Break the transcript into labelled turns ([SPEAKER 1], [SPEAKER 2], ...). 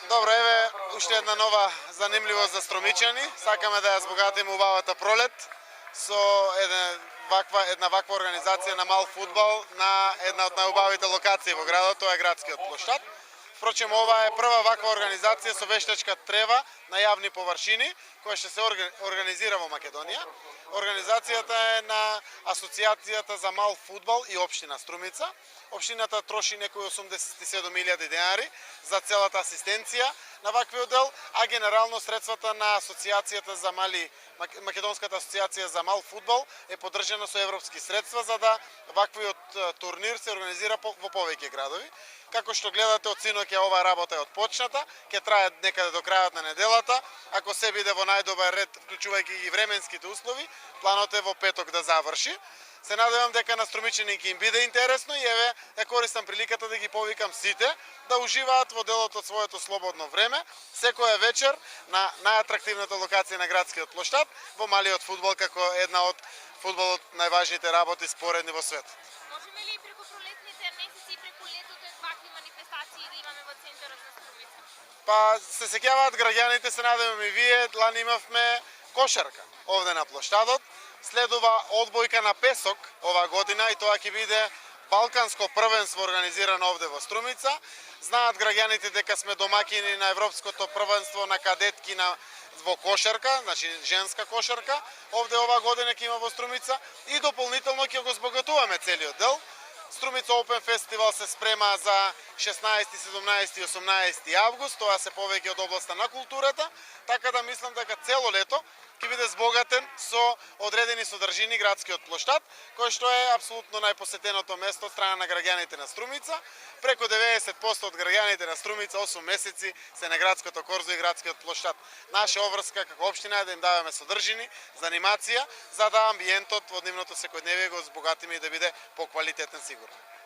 [SPEAKER 1] Добро, еве уште една нова занимливост за Струмичани. Сакаме да ја збогатиме убавата пролет со една ваква организација на мал фудбал на една од најубавите локации во градот, тоа е градскиот плоштад. Впрочем, ова е прва ваква организација со вештачка трева на јавни површини, која ќе се организира во Македонија. Организацијата е на Асоциацијата за мал фудбал и општина Струмица. Општината троши некои 87.000 денари за целата асистенција на ваквиот дел, а генерално средствата на Асоциацијата за Македонската асоциација за мал фудбал е поддржана со европски средства за да ваквиот турнир се организира во повеќе градови. Како што гледате од синоќа оваа работа е отпочната, ќе трае некаде до крајот на неделата. Ако се биде во најдобар ред, вклучувајќи и временските услови, планот е во петок да заврши. Се надевам дека на Струмичани ќе им биде интересно и еве ја користам приликата да ги повикам сите да уживаат во делот од своето слободно време секоја вечер на најатрактивната локација на градскиот плоштад во малиот фудбал како една од фудбалот најважните работи споредни во светот.
[SPEAKER 2] Можеме ли преку пролетните месеци и преку летото вакви манифестации да имаме во центарот на Струмица?
[SPEAKER 1] Па се сеќаваат граѓаните, се надевам и вие, лани имавме кошарка овде на плоштадот. Следува одбојка на песок оваа година и тоа ќе биде балканско првенство организирано овде во Струмица. Знаат граѓаните дека сме домакини на европското првенство на кадетки во кошарка, значи женска кошарка. Овде оваа година ќе има во Струмица и дополнително ќе го збогатуваме целиот дел. Струмица Open Festival се спрема за 16, 17 и 18 август, тоа се повеќе од областа на културата, така да мислам дека цело лето ќе биде збогатен со одредени содржини градскиот плоштад, кој што е апсолутно најпосетеното место од страна на граѓаните на Струмица. Преку 90% од граѓаните на Струмица 8 месеци се на градското корзо и градскиот плоштад. Наша обврска како општина е да им даваме содржини, занимација, за да амбиентот во нивното секојдневие го збогатиме и да биде поквалитетен сигурно.